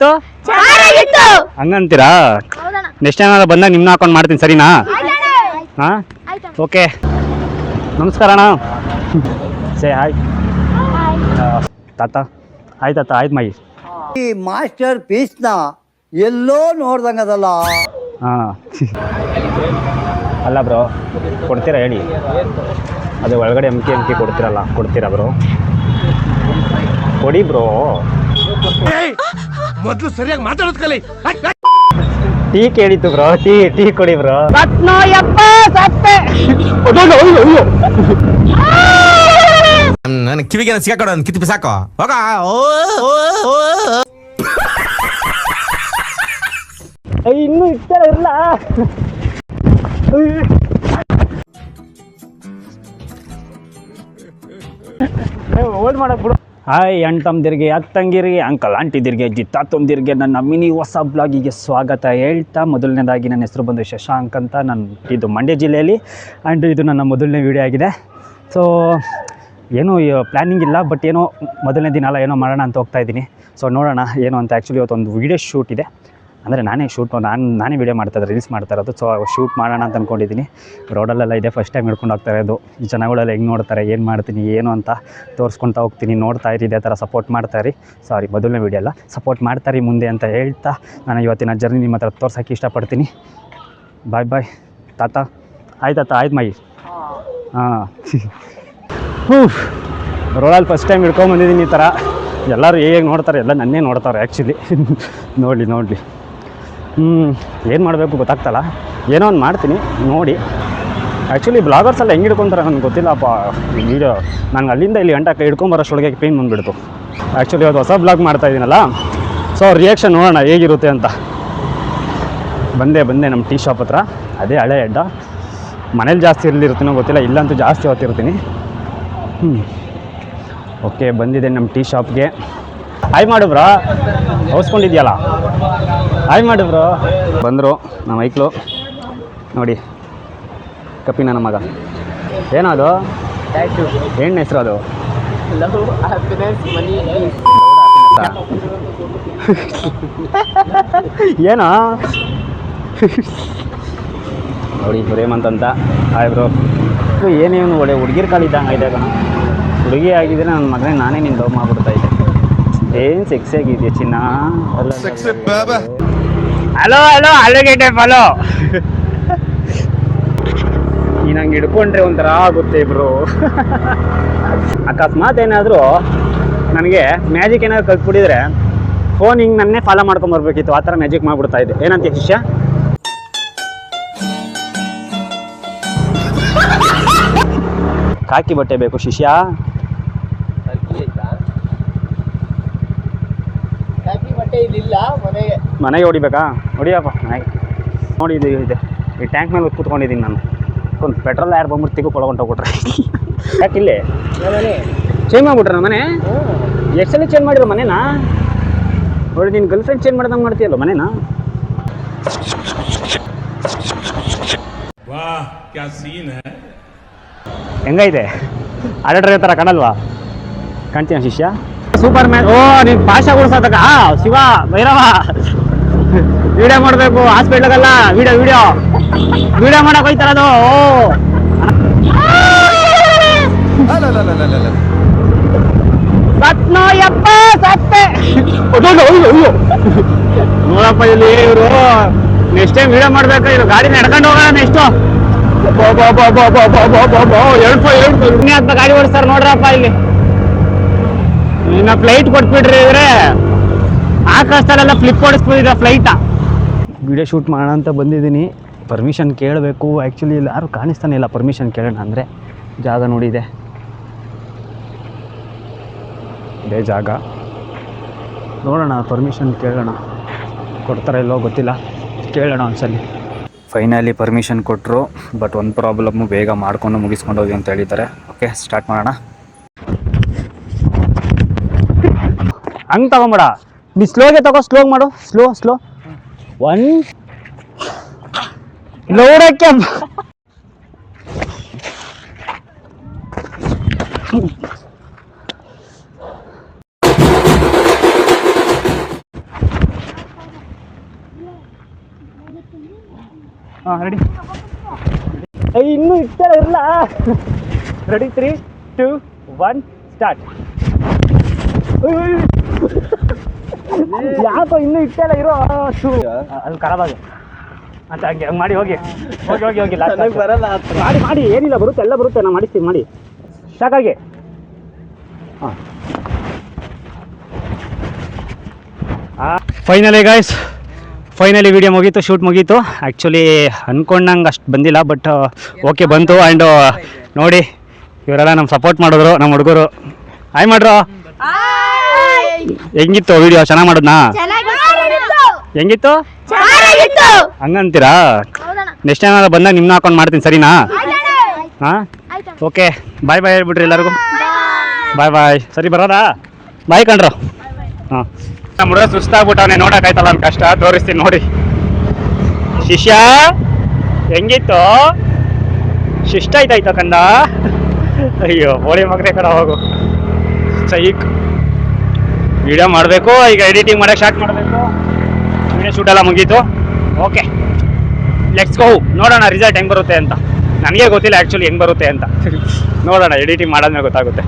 ಹೇಗಿತ್ತು ಹಂಗಂತೀರಾ? Next time ಬಂದಾಗ ನಿಮ್ನ ಹಾಕೊಂಡು ಮಾಡ್ತೀನಿ, ಸರಿನಾ? ಹಾಂ, ಓಕೆ. ನಮಸ್ಕಾರ ಅಣ್ಣ. ಸೇ ಹಾಯ್ ತಾತ. ಆಯ್ತು ತಾತ, ಆಯ್ತು ಮೈ. ಈ ಮಾಸ್ಟರ್ ಪೀಸ್ನ ಎಲ್ಲೋ ನೋಡ್ದಂಗದಲ್ಲ. ಹಾಂ ಅಲ್ಲ ಬ್ರೋ, ಕೊಡ್ತೀರಾ ಹೇಳಿ? ಅದು ಒಳಗಡೆ ಎಮ್ಕೆ ಕೊಡ್ತೀರಾ ಬ್ರೋ? ಕೊಡಿ ಬ್ರೋ. ಮೊದಲು ಸರಿಯಾಗಿ ಮಾತಾಡೋದು ಕಲಿ. ಟೀ ಕೇಳಿತ್ತು ಬ್ರೋ, ಟೀ ಕೊಡಿ ಬ್ರೋ. ನನ್ನ ಕಿವಿಗೆ ಸಿಗಾಕೊಡ ಕಿತ್ತು ಬಿಸಾಕೋ ಹೋಗ. ಇನ್ನೂ ಇರ್ತಾರ ಇರಲ್ಲ. ಓಲ್ಡ್ ಮಾಡಕ್ ಬಿಡು. ಹಾಯ್ ಅಣ್ತಮ್ಮದಿರಿಗೆ, ಅತ್ತಂಗಿರಿಗೆ, ಅಂಕಲ್ ಆಂಟಿದಿರಿಗೆ, ಅಜ್ಜಿ ತಾತಂದಿರಿಗೆ ನನ್ನ ಮಿನಿ ಹೊಸ ಬ್ಲಾಗಿಗೆ ಸ್ವಾಗತ ಹೇಳ್ತಾ, ಮೊದಲನೇದಾಗಿ ನನ್ನ ಹೆಸರು ಬಂದು ಶಶಾಂಕ್ ಅಂತ. ಇದು ಮಂಡ್ಯ ಜಿಲ್ಲೆಯಲ್ಲಿ, ಆ್ಯಂಡ್ ಇದು ನನ್ನ ಮೊದಲನೇ ವೀಡಿಯೋ ಆಗಿದೆ. ಸೊ ಏನೂ ಪ್ಲ್ಯಾನಿಂಗ್ ಇಲ್ಲ, ಬಟ್ ಏನೋ ಮೊದಲನೇ ದಿನ ಅಲ್ಲ, ಏನೋ ಮಾಡೋಣ ಅಂತ ಹೋಗ್ತಾಯಿದ್ದೀನಿ. ಸೊ ನೋಡೋಣ ಏನು ಅಂತ. ಆ್ಯಕ್ಚುಲಿ ಇವತ್ತೊಂದು ವೀಡಿಯೋ ಶೂಟ್ ಇದೆ, ಅಂದರೆ ನಾನೇ ವೀಡಿಯೋ ಮಾಡ್ತಾಯಿದ್ದೆ, ರೀಲ್ಸ್ ಮಾಡ್ತಾ ಇರೋದು. ಸೊ ಶೂಟ್ ಮಾಡೋಣ ಅಂತ ಅಂದ್ಕೊಂಡಿದ್ದೀನಿ. ರೋಡಲ್ಲೆಲ್ಲ ಇದೆ, ಫಸ್ಟ್ ಟೈಮ್ ಹಿಡ್ಕೊಂಡು ಹೋಗ್ತಾ ಇರೋದು. ಈ ಜನಗಳೆಲ್ಲ ಹೆಂಗೆ ನೋಡ್ತಾರೆ, ಏನು ಮಾಡ್ತೀನಿ ಏನು ಅಂತ ತೋರಿಸ್ಕೊತಾ ಹೋಗ್ತೀನಿ. ನೋಡ್ತಾ ಇರಿ, ಇದೇ ಥರ ಸಪೋರ್ಟ್ ಮಾಡ್ತಾಯಿರಿ. ಸಾರಿ, ಮೊದಲನೇ ವೀಡಿಯೋ ಅಲ್ಲ, ಸಪೋರ್ಟ್ ಮಾಡ್ತಾಯಿರಿ ಮುಂದೆ ಅಂತ ಹೇಳ್ತಾ, ನಾನು ಇವತ್ತಿನ ಜರ್ನಿ ನಿಮ್ಮ ಹತ್ರ ತೋರ್ಸೋಕ್ಕೆ ಇಷ್ಟಪಡ್ತೀನಿ. ಬಾಯ್ ಬಾಯ್ ತಾತ. ಆಯ್ತು ಮೈ. ಹಾಂ ರೋಡಲ್ಲಿ ಫಸ್ಟ್ ಟೈಮ್ ಹಿಡ್ಕೊಂಬಂದಿದ್ದೀನಿ. ಈ ಥರ ಎಲ್ಲರೂ ಹೇಗೆ ನೋಡ್ತಾರೆ, ಎಲ್ಲ ನನ್ನೇ ನೋಡ್ತಾರೆ ಆ್ಯಕ್ಚುಲಿ. ನೋಡಲಿ ಏನು ಮಾಡಬೇಕು ಗೊತ್ತಾಗ್ತಲ್ಲ, ಏನೋ ಒಂದು ಮಾಡ್ತೀನಿ ನೋಡಿ. ಆ್ಯಕ್ಚುಲಿ ಬ್ಲಾಗರ್ಸ್ ಎಲ್ಲ ಹೆಂಗೆ ಹಿಡ್ಕೊತಾರೆ ನನಗೆ ಗೊತ್ತಿಲ್ಲಪ್ಪ. ಈ ವೀಡಿಯೋ ನನಗೆ ಅಲ್ಲಿಂದ ಇಲ್ಲಿ ಗಂಟೆ ಹಿಡ್ಕೊಂಬರೋಷ್ಟೊಳಗೆ ಪೇನ್ ಬಂದುಬಿಡ್ತು. ಆ್ಯಕ್ಚುಲಿ ಅದು ಹೊಸ ಬ್ಲಾಗ್ ಮಾಡ್ತಾಯಿದ್ದೀನಲ್ಲ, ಸೊ ರಿಯಾಕ್ಷನ್ ನೋಡೋಣ ಹೇಗಿರುತ್ತೆ ಅಂತ. ಬಂದೆ ನಮ್ಮ ಟೀ ಶಾಪ್ ಹತ್ರ. ಅದೇ ಹಳೆ ಅಡ್ಡ. ಮನೇಲಿ ಜಾಸ್ತಿ ಇರ್ಲಿರ್ತೀನೋ ಗೊತ್ತಿಲ್ಲ, ಇಲ್ಲಂತೂ ಜಾಸ್ತಿ ಹೊತ್ತಿರ್ತೀನಿ. ಓಕೆ, ಬಂದಿದೆ ನಮ್ಮ ಟೀ ಶಾಪ್ಗೆ. ಹಾಯ್ ಮಾಡು ಬ್ರೋ, ಹೌಸ್ಕೊಂಡಿದ್ಯಲ್ಲ, ಹಾಯ್ ಮಾಡು ಬ್ರೋ. ಬಂದರು ನಮ್ಮ ಮೈಕ್ಳು ನೋಡಿ, ಕಪ್ಪಿ ನನ್ನ ಮಗ. ಏನದು ಹೆಣ್ಣು ಹೆಸರು? ಅದು ಏನೋ ನೋಡಿ, ಪ್ರೇಮಂತ. Hi bro. ಏನೇನು ಒಳ್ಳೆ ಹುಡುಗಿರ್ ಕಾಲಿದ್ದಂಗೆ ಇದೆ ಕಣ. ಹುಡುಗಿ ಆಗಿದ್ರೆ ನನ್ನ ಮಗನೇ ನಾನೇ ನಿನ್ನ ಲವ್ ಮಾಡ್ಬಿಡ್ತಾ ಇದ್ದೆ. ಏನು ಸೆಕ್ಸಿ ಆಗಿದೆಯಾ ಚಿನ್ನ? ಹಲೋ ಅಲ್ಲಿಗೆ ಫಾಲೋ. ನೀನು ಹಂಗೆ ಹಿಡ್ಕೊಂಡ್ರೆ ಒಂಥರ ಆಗುತ್ತೆ ಬ್ರೋ. ಅಕಸ್ಮಾತ್ ಏನಾದರೂ ನನಗೆ ಮ್ಯಾಜಿಕ್ ಏನಾದ್ರು ಕಲ್ತ್ಬಿಟ್ಟಿದ್ರೆ ಫೋನ್ ಹಿಂಗೆ ನನ್ನೇ ಫಾಲೋ ಮಾಡ್ಕೊಂಬರ್ಬೇಕಿತ್ತು. ಆ ಥರ ಮ್ಯಾಜಿಕ್ ಮಾಡಿಬಿಡ್ತಾ ಇದ್ದೆ. ಏನಂತೀಯ ಶಿಷ್ಯ? ಕಾಕಿ ಬಟ್ಟೆ ಬೇಕು ಶಿಷ್ಯ. ಮನೆಗೆ ಹೊಡಿಬೇಕಾ? ಹೊಡಿಯಪ್ಪ ಮನೆಗೆ. ನೋಡಿ ಇದು ಇದೆ, ಈ ಟ್ಯಾಂಕ್ ಮೇಲೆ ಕೂತ್ಕೊಂಡಿದ್ದೀನಿ ನಾನು. ಒಂದು ಪೆಟ್ರೋಲ್ ಯಾರು ಬಂದ್ಬಿಟ್ಟು ತೆಗೂ ಕೊಡ್ಕೊಂಡು ಹೋಗ್ಬಿಟ್ರೆ. ಯಾಕಿಲ್ಲೇ ಚೇಂಜ್ ಮಾಡಿಬಿಟ್ರೆ ನಮ್ಮ ಮನೆ? ಎಷ್ಟು ಸಲ ಚೇಂಜ್ ಮಾಡಿರೋ ಮನೇನಾ? ನೋಡಿ, ನಿನ್ನ ಗರ್ಲ್ ಫ್ರೆಂಡ್ ಚೇಂಜ್ ಮಾಡ್ದಂಗೆ ಮಾಡ್ತೀಯಲ್ಲ ಮನೇನಾ? ಹೆಂಗೈತೆ? ಆರ್ಡರ್ ಥರ ಕಾಣಲ್ವಾ? ಕಾಣ್ತೀಯ ಶಿಷ್ಯ? Super man. ಓ, ನೀನು ಪಾಶ ಉಡ್ಸೋತಕ್ಕ ಶಿವ ಭೈರವ. ವಿಡಿಯೋ ಮಾಡಬೇಕು ಹಾಸ್ಪಿಟ್ಲಾಗಲ್ಲ. ವಿಡಿಯೋ ಮಾಡಕ್ಕೆ ಹೋಯ್ತಾರದು. ನೋಡಪ್ಪ ಇಲ್ಲಿ ಇವರು ನೆಕ್ಸ್ಟ್ ಟೈಮ್ ವಿಡಿಯೋ ಮಾಡ್ಬೇಕು. ಇದು ಗಾಡಿನ ನಡ್ಕೊಂಡು ಹೋಗೋಣ ನೆಕ್ಸ್ಟು. ಎರಡು ಗಾಡಿ ಓಡಿಸ್ತಾರೆ ನೋಡ್ರಪ್ಪ ಇಲ್ಲಿ. ಇನ್ನು ಫ್ಲೈಟ್ ಕೊಟ್ಬಿಟ್ರಿ ಇದ್ರೆ ಆಕಾಶದಲ್ಲೆಲ್ಲ ಫ್ಲಿಪ್ ಓಡಿಸ್ಬೋದಿದೆ ಫ್ಲೈಟಾ. ವಿಡಿಯೋ ಶೂಟ್ ಮಾಡೋಣ ಅಂತ ಬಂದಿದ್ದೀನಿ. ಪರ್ಮಿಷನ್ ಕೇಳಬೇಕು. ಆ್ಯಕ್ಚುಲಿ ಇಲ್ಲಿ ಯಾರು ಕಾಣಿಸ್ತಾನೆ ಇಲ್ಲ. ಪರ್ಮಿಷನ್ ಕೇಳೋಣ ಅಂದರೆ ಜಾಗ ನೋಡಿದೆ, ಇದೇ ಜಾಗ. ನೋಡೋಣ, ಪರ್ಮಿಷನ್ ಕೇಳೋಣ. ಕೊಡ್ತಾರ ಇಲ್ಲೋ ಗೊತ್ತಿಲ್ಲ, ಕೇಳೋಣ ಒಂದ್ಸಲಿ. ಫೈನಲಿ ಪರ್ಮಿಷನ್ ಕೊಟ್ಟರು. ಬಟ್ ಒಂದು ಪ್ರಾಬ್ಲಮ್ಮು, ಬೇಗ ಮಾಡ್ಕೊಂಡು ಮುಗಿಸ್ಕೊಂಡು ಹೋಗಿ ಅಂತ ಹೇಳಿದ್ದಾರೆ. ಓಕೆ, ಸ್ಟಾರ್ಟ್ ಮಾಡೋಣ. ಹಂಗೆ ತಗೊಂಬೇಡ, ನೀ ಸ್ಲೋಗೆ ತಗೋ. ಸ್ಲೋ ಮಾಡು, ಸ್ಲೋ. ಒನ್ ನೋಡಕ್ಕೆ ಹಾಂ ರೆಡಿ. ಇನ್ನೂ ಇಷ್ಟ ಇರಲ್ಲ. Ready 3, 2, 1 start. ಯಾಕೋ ಇನ್ನೂ ಇಟ್ಟಲ್ಲ ಇರೋ ಅದು ಖರಾಬ್ ಆಗ ಅಂತ ಹಂಗೆ ಹಂಗೆ ಮಾಡಿ ಹೋಗಿ ಹೋಗಿ ಹೋಗಿ ಹೋಗಿ ಲಾಸ್ಟ್ ಬರಲ್ಲ ಮಾಡಿ ಮಾಡಿ ಏನಿಲ್ಲ ಬರುತ್ತೆ ಎಲ್ಲ ಬರುತ್ತೆ ನಾನು ಮಾಡಿಸ್ತೀನಿ ಮಾಡಿ ಸಾಕಾಗಿ. ಹಾಂ ಫೈನಲಿ ಗಾಯ್ಸ್, ಫೈನಲಿ ವಿಡಿಯೋ ಮುಗೀತು, ಶೂಟ್ ಮುಗೀತು. ಆ್ಯಕ್ಚುಲಿ ಅಂದ್ಕೊಂಡಂಗೆ ಅಷ್ಟು ಬಂದಿಲ್ಲ, ಬಟ್ ಓಕೆ ಬಂತು. ಆ್ಯಂಡ್ ನೋಡಿ ಇವರೆಲ್ಲ ನಮ್ಮ ಸಪೋರ್ಟ್ ಮಾಡಿದ್ರು, ನಮ್ಮ ಹುಡುಗರು. ಹಾಯ್ ಮಾಡ್ರು. ಹೆಂಗಿತ್ತು ವಿಡಿಯೋ? ಚೆನ್ನಾಗಿ ಮಾಡಿದ್ನಾ? ಹೆಂಗಿತ್ತು ಹಂಗಂತೀರಾ? ನೆಕ್ಸ್ಟ್ ಟೈಮ್ ಬಂದಾಗ ನಿಮ್ಮನ್ನ ಹಾಕೊಂಡು ಮಾಡ್ತೀನಿ, ಸರಿನಾ? ಹಾಂ ಓಕೆ, ಬಾಯ್ ಬಾಯ್ ಹೇಳ್ಬಿಟ್ರಿ ಎಲ್ಲರಿಗೂ. ಬಾಯ್ ಬಾಯ್. ಸರಿ ಬರೋದಾ? ಬಾಯ್ ಕಣ್ರು. ಹಾಂ ನಮ್ಮ ಹುಡುಗ ಸುಸ್ತಾಗ್ಬಿಟ್ಟವನೇ, ನೋಡೋಕ್ಕಾಯ್ತಲ್ಲ ನನ್ನ ಕಷ್ಟ. ತೋರಿಸ್ತೀನಿ ನೋಡಿ. ಶಿಷ್ಯ ಹೆಂಗಿತ್ತು? ಶಿಷ್ಟ ಆಯ್ತಾಯ್ತು ಕಂದ. ಅಯ್ಯೋ ಹೋಳಿ ಮಗನೇ ಕಡೆ ಹೋಗು. ಸೈಕ್ ವಿಡಿಯೋ ಮಾಡಬೇಕು ಈಗ, ಎಡಿಟಿಂಗ್ ಮಾಡೋಕ್ಕೆ ಸ್ಟಾರ್ಟ್ ಮಾಡಬೇಕು. ವಿಡಿಯೋ ಶೂಟ್ ಎಲ್ಲ ಮುಗೀತು. Okay let's go. ನೋಡೋಣ ರಿಸಲ್ಟ್ ಹೆಂಗೆ ಬರುತ್ತೆ ಅಂತ. ನನಗೆ ಗೊತ್ತಿಲ್ಲ ಆ್ಯಕ್ಚುಲಿ ಹೆಂಗೆ ಬರುತ್ತೆ ಅಂತ. ನೋಡೋಣ, ಎಡಿಟಿಂಗ್ ಮಾಡಾದ್ಮೇಲೆ ಗೊತ್ತಾಗುತ್ತೆ.